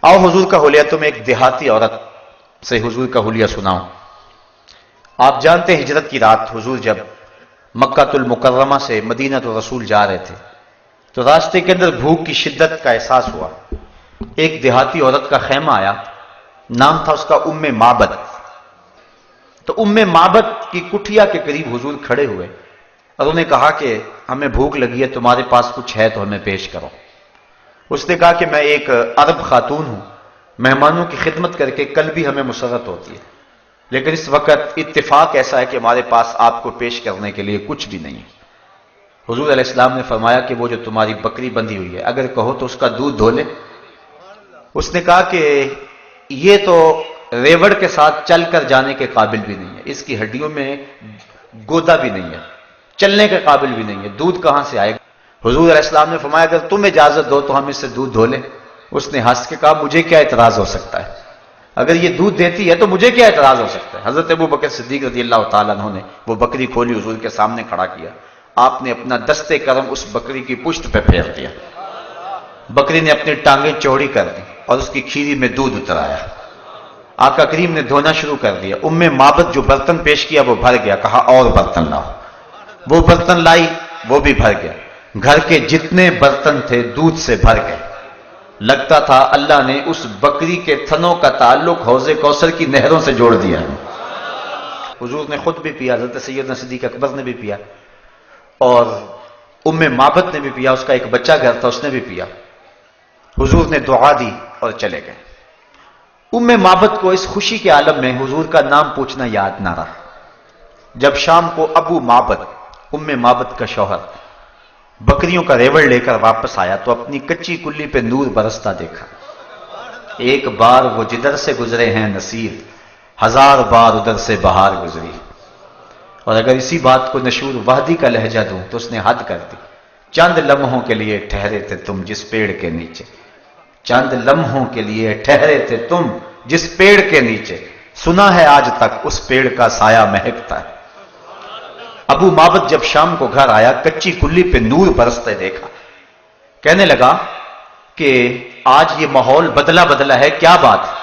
आओ हुजूर का हुलिया, तुम एक देहाती औरत से हुजूर का हुलिया सुनाओ। आप जानते हैं हिजरत की रात हुजूर जब मक्कातुल मुकर्रमा से मदीनतुर रसूल जा रहे थे तो रास्ते के अंदर भूख की शिद्दत का एहसास हुआ। एक देहाती औरत का खैमा आया, नाम था उसका उम्मे माबद। तो उम्मे माबद की कुटिया के करीब हुजूर खड़े हुए और उन्हें कहा कि हमें भूख लगी है, तुम्हारे पास कुछ है तो हमें पेश करो। उसने कहा कि मैं एक अरब खातून हूं, मेहमानों की खिदमत करके कल भी हमें मुसरत होती है, लेकिन इस वक्त इत्तेफाक ऐसा है कि हमारे पास आपको पेश करने के लिए कुछ भी नहीं है। हुजूर अलैहिस्सलाम ने फरमाया कि वो जो तुम्हारी बकरी बंधी हुई है, अगर कहो तो उसका दूध धो ले। उसने कहा कि ये तो रेवड़ के साथ चलकर जाने के काबिल भी नहीं है, इसकी हड्डियों में गोदा भी नहीं है, चलने के काबिल भी नहीं है, दूध कहां से आएगा। हुजूर अलैहिस्सलाम ने फरमाया अगर तुम इजाजत दो तो हम इससे दूध धो लें। उसने हंस के कहा मुझे क्या इतराज हो सकता है, अगर ये दूध देती है तो मुझे क्या इतराज हो सकता है। हजरत अबू बकर सिद्दीक रज़ियल्लाहु ताला अन्हु ने वो बकरी खोली, हुजूर के सामने खड़ा किया। आपने अपना दस्ते करम उस बकरी की पुश्त पे फेर दिया। बकरी ने अपनी टांगें चौड़ी कर दी और उसकी खीरी में दूध उतर आया। आका करीम ने धोना शुरू कर दिया। उम्मे माबद जो बर्तन पेश किया वो भर गया। कहा और बर्तन लाओ। वो बर्तन लाई, वो भी भर गया। घर के जितने बर्तन थे दूध से भर गए। लगता था अल्लाह ने उस बकरी के थनों का ताल्लुक हौज़े कौसर की नहरों से जोड़ दिया है। हुजूर ने खुद भी पिया, हज़रत सैयदना सिद्दीक़ अकबर ने भी पिया और उम्मे माबद ने भी पिया। उसका एक बच्चा घर था, उसने भी पिया। हुजूर ने दुआ दी और चले गए। उम्मे माबद को इस खुशी के आलम में हुजूर का नाम पूछना याद ना रहा। जब शाम को अबू माबद, उम्मे माबद का शौहर, बकरियों का रेवड़ लेकर वापस आया तो अपनी कच्ची कुल्ली पे नूर बरसता देखा। एक बार वो जिधर से गुजरे हैं नसीर, 1000 बार उधर से बहार गुजरी। और अगर इसी बात को नशूर वाहदी का लहजा दूं तो उसने हद कर दी। चंद लम्हों के लिए ठहरे थे तुम जिस पेड़ के नीचे, चंद लम्हों के लिए ठहरे थे तुम जिस पेड़ के नीचे, सुना है आज तक उस पेड़ का साया महकता है। अबू माबद जब शाम को घर आया, कच्ची कुल्ली पे नूर बरसते देखा। कहने लगा कि आज ये माहौल बदला बदला है, क्या बात है।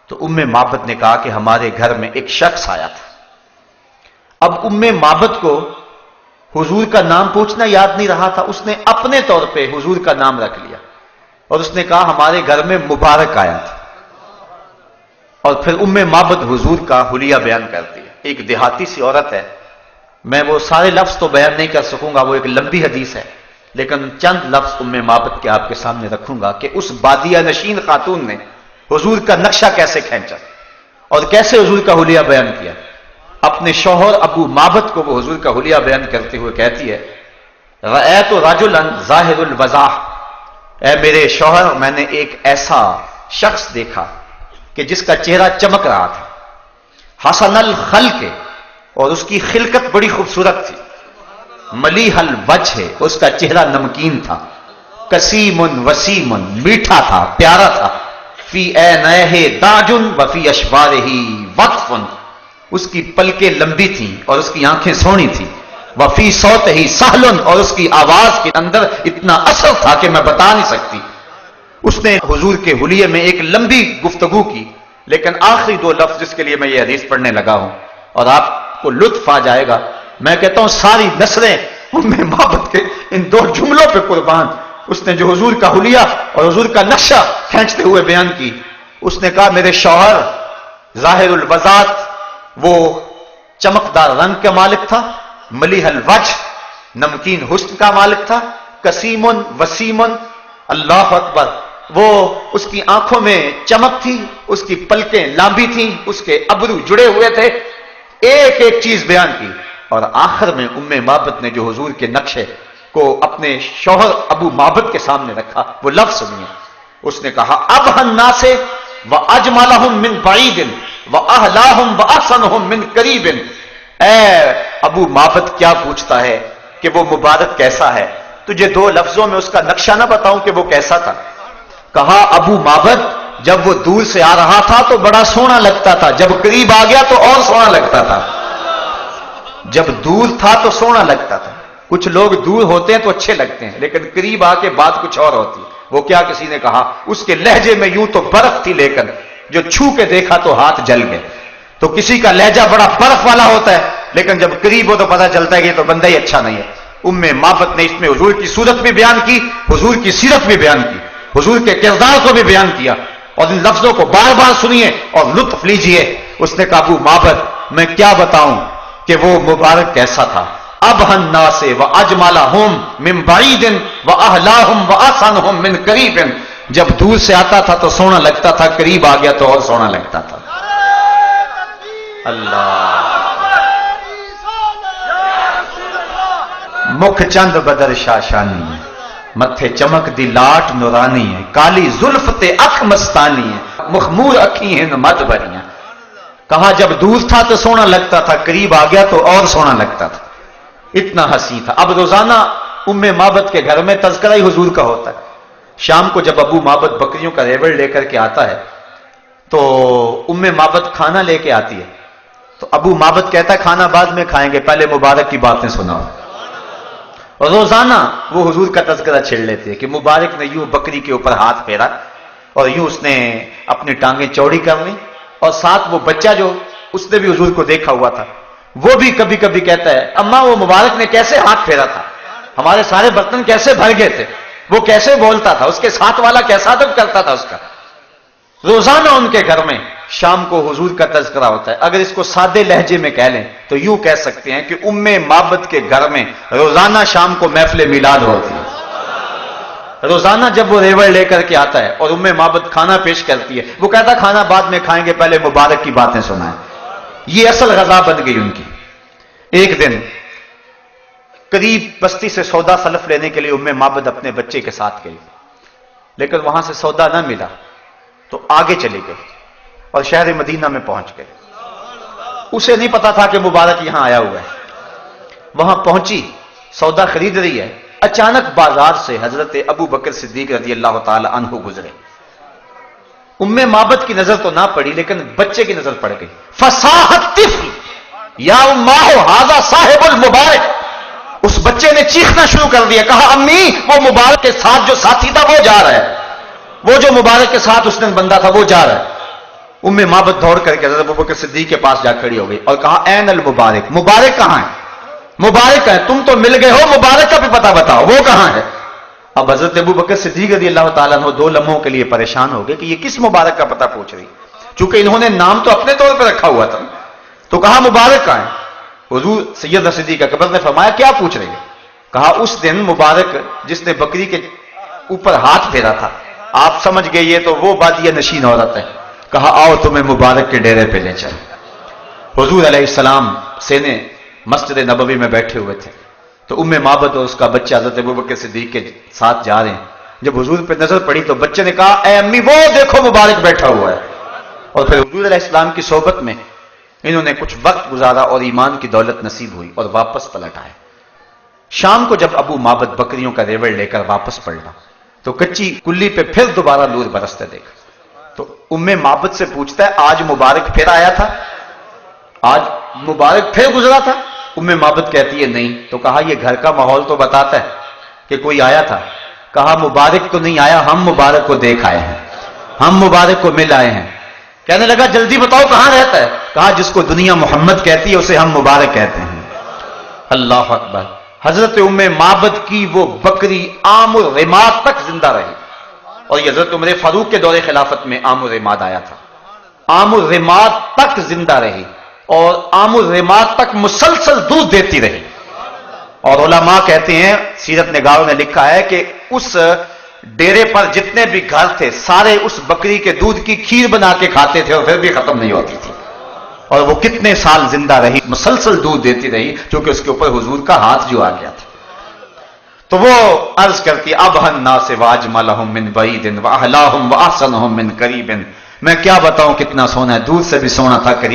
तो उम्मे माबद ने कहा कि हमारे घर में एक शख्स आया था। अब उम्मे माबद को हुजूर का नाम पूछना याद नहीं रहा था। उसने अपने तौर पे हुजूर का नाम रख लिया और उसने कहा हमारे घर में मुबारक आया था। और फिर उम्मे माबद हुजूर का हुलिया बयान कर दिया। एक देहाती सी औरत है, मैं वो सारे लफ्ज तो बयान नहीं कर सकूंगा, वो एक लंबी हदीस है, लेकिन चंद लफ्ज उम्मे माबद के आपके सामने रखूंगा कि उस बादिया नशीन खातून ने हुजूर का नक्शा कैसे खींचा और कैसे हुजूर का हुलिया बयान किया। अपने शौहर अबू माबद को वो हुजूर का हुलिया बयान करते हुए कहती है, रअयतु रजुलन ज़ाहिरुल वज़ाह, ऐ मेरे शौहर मैंने एक ऐसा शख्स देखा कि जिसका चेहरा चमक रहा था, हसनल खल्क़, और उसकी खिलकत बड़ी खूबसूरत थी, मलीहल वजह, उसका चेहरा नमकीन था, कसीमुन वसीमुन, मीठा था, प्यारा था, फी ऐनैहि दाजुन व फी अशवारिही वक्फुन, उसकी पलकें लंबी थी और उसकी आंखें सोहनी थी, वफी सौतिही सहलन, और उसकी आवाज के अंदर इतना असर था कि मैं बता नहीं सकती। उसने हुजूर के हुलिये में एक लंबी गुफ्तगू की, लेकिन आखिरी 2 लफ्ज जिसके लिए मैं ये हदीस पढ़ने लगा हूं और आपको लुत्फ आ जाएगा, मैं कहता हूं सारी नस्लें उम्मे माबद के इन 2 जुमलों पे कुर्बान। उसने जो हुजूर का हुलिया और हुजूर का नक्शा खींचते हुए बयान की, उसने कहा मेरे शौहर जाहिरुल वज़ात, वो चमकदार रंग का मालिक था, मलीहल वजह, नमकीन हुस्न का मालिक था, कसीमुन वसीमुन, अल्लाह अकबर, वो उसकी आंखों में चमक थी, उसकी पलकें लांबी थी, उसके अबरू जुड़े हुए थे। एक एक चीज बयान की और आखिर में उम्मे माबद ने जो हुजूर के नक्शे को अपने शौहर अबू माबद के सामने रखा, वो लफ्ज सुनिए। उसने कहा अब हन्ना से व अजमलहुम मिन बईदिन व अहलाहुम व अहसनुहुम मिन करीबिन, ऐ अबू माबद क्या पूछता है कि वो मुबारक कैसा है, तुझे 2 लफ्जों में उसका नक्शा ना बताऊं कि वो कैसा था। कहा अबू माबद जब वो दूर से आ रहा था तो बड़ा सोहना लगता था, जब करीब आ गया तो और सोहना लगता था। जब दूर था तो सोहना लगता था। कुछ लोग दूर होते हैं तो अच्छे लगते हैं, लेकिन करीब आके बात कुछ और होती है। وہ کیا کسی نے کہا، اس کے لہجے میں یوں تو برف تھی لیکن جو چھو کے دیکھا تو ہاتھ جل گئے. تو کسی کا لہجہ بڑا برف والا ہوتا ہے لیکن جب قریب ہو تو پتہ چلتا ہے کہ یہ تو بندہ ہی اچھا نہیں ہے. معبد نے اس میں حضور کی صورت بھی بیان کی، حضور کی سیرت بھی بیان کی، حضور کے کردار کو بھی بیان کیا، اور ان لفظوں کو بار بار سنیے اور لطف لیجئے. اس نے کہا ابو معبد میں کیا بتاؤں کہ وہ مبارک کیسا تھا. ابہ الناس واجملہم من بعید واحلاہم واحسنہم من قریب. جب دور سے آتا تھا تو سونا لگتا تھا، قریب آ گیا تو اور سونا لگتا تھا. اللہ مکھ چند بدر شاشانی ہے، متھے چمک دی لاٹ نورانی ہے، کالی زلف تے اکھ مستانی ہے، مخمور اکھی ہیں مد بریاں. کہا جب دور تھا تو سونا لگتا تھا، قریب آ گیا تو اور سونا لگتا تھا. اتنا حسین تھا. اب روزانہ معبد کے گھر میں تذکرہ ہی حضور کا ہوتا ہے. شام کو جب ابو معبد بکریوں کا ریوڑ لے کر کے آتا ہے تو معبد کھانا لے کے آتی ہے. تو ابو معبد کہتا ہے کھانا بعد میں کھائیں گے، پہلے مبارک کی باتیں سناؤ. اور روزانہ وہ حضور کا تذکرہ چھیڑ لیتے ہیں کہ مبارک نے یوں بکری کے اوپر ہاتھ پھیرا اور یوں اس نے اپنی ٹانگیں چوڑی کر لی، اور ساتھ وہ بچہ جو اس نے بھی حضور کو دیکھا ہوا تھا وہ بھی کبھی کبھی کہتا ہے اماں وہ مبارک نے کیسے ہاتھ پھیرا تھا، ہمارے سارے برتن کیسے بھر گئے تھے، وہ کیسے بولتا تھا، اس کے ساتھ والا کیسا ادب کرتا تھا اس کا. روزانہ ان کے گھر میں شام کو حضور کا تذکرہ ہوتا ہے. اگر اس کو سادے لہجے میں کہہ لیں تو یوں کہہ سکتے ہیں کہ معبد کے گھر میں روزانہ شام کو محفل میلاد ہوتی ہے. روزانہ جب وہ ریوڑ لے کر کے آتا ہے اور معبد کھانا پیش کرتی ہے، وہ کہتا کھانا بعد میں کھائیں گے، پہلے مبارک کی باتیں سنائیں. یہ اصل غذا بن گئی ان کی. ایک دن قریب بستی سے سودا سلف لینے کے لیے معبد اپنے بچے کے ساتھ گئی، لیکن وہاں سے سودا نہ ملا تو آگے چلی گئی اور شہر مدینہ میں پہنچ گئے. اسے نہیں پتا تھا کہ مبارک یہاں آیا ہوا ہے. وہاں پہنچی، سودا خرید رہی ہے، اچانک بازار سے حضرت ابو بکر صدیق رضی اللہ تعالی عنہ گزرے. معبد کی نظر تو نہ پڑی لیکن بچے کی نظر پڑ گئی. فصاح الطفل یا اماہ ھذا صاحب المبارک. اس بچے نے چیخنا شروع کر دیا، کہا امی وہ مبارک کے ساتھ جو ساتھی تھا وہ جا رہا ہے، وہ جو مبارک کے ساتھ اس نے بندہ تھا وہ جا رہا ہے. معبد دوڑ کر کے حضرت ابوبکر صدیق کے پاس جا کھڑی ہو گئی اور کہا این المبارک، مبارک کہاں ہے، مبارک ہے، تم تو مل گئے ہو، مبارک کا بھی پتہ بتاؤ وہ کہاں ہے. اب حضرت ابوبکر صدیق رضی اللہ تعالیٰ عنہ 2 لمحوں کے لیے پریشان ہو گئے کہ یہ کس مبارک کا پتہ پوچھ رہی، چونکہ انہوں نے نام تو اپنے طور پہ رکھا ہوا تھا. تو کہا مبارک کہاں ہے. حضور سید صدیق اکبر نے فرمایا کیا پوچھ رہی ہے. کہا اس دن مبارک جس نے بکری کے اوپر ہاتھ پھیرا تھا، آپ سمجھ گئے یہ تو وہ بادیہ نشین عورت ہے. کہا آؤ تمہیں مبارک کے ڈیرے پہ لے چل. حضور علیہ السلام سینے مسجد نبوی میں بیٹھے ہوئے تھے تو معبد اور اس کا بچہ حضرت ابوبکر صدیق کے ساتھ جا رہے ہیں. جب حضور پہ نظر پڑی تو بچے نے کہا اے امی وہ دیکھو مبارک بیٹھا ہوا ہے. اور پھر حضور علیہ السلام کی صحبت میں انہوں نے کچھ وقت گزارا اور ایمان کی دولت نصیب ہوئی اور واپس پلٹ آئے. شام کو جب معبد بکریوں کا ریوڑ لے کر واپس پلٹا تو کچی کلی پہ پھر دوبارہ نور برستے دیکھا. تو معبد سے پوچھتا ہے آج مبارک پھر آیا تھا، آج مبارک پھر گزرا تھا. معبد کہتی ہے نہیں. تو کہا یہ گھر کا ماحول تو بتاتا ہے کہ کوئی آیا تھا. کہا مبارک تو نہیں آیا، ہم مبارک کو دیکھ آئے ہیں، ہم مبارک کو مل آئے ہیں. کہنے لگا جلدی بتاؤ کہاں رہتا ہے. کہا جس کو دنیا محمد کہتی ہے اسے ہم مبارک کہتے ہیں. اللہ اکبر. حضرت معبد کی وہ بکری عام الرماد تک زندہ رہی. اور یہ حضرت عمر فاروق کے دور خلافت میں عام الرماد آیا تھا. عام الرماد تک زندہ رہی اور عام الرماد تک مسلسل دودھ دیتی رہی. اور علماء کہتے ہیں، سیرت نگاروں نے لکھا ہے کہ اس ڈیرے پر جتنے بھی گھر تھے سارے اس بکری کے دودھ کی کھیر بنا کے کھاتے تھے اور پھر بھی ختم نہیں ہوتی تھی. اور وہ کتنے سال زندہ رہی، مسلسل دودھ دیتی رہی، کیونکہ اس کے اوپر حضور کا ہاتھ جو آ گیا تھا. تو وہ عرض کرتی ابہ الناس واجملہم من بعید واحلاہم واحسنہم من قریب. میں کیا بتاؤں کتنا سونا ہے، دودھ سے بھی سونا تھا قریب.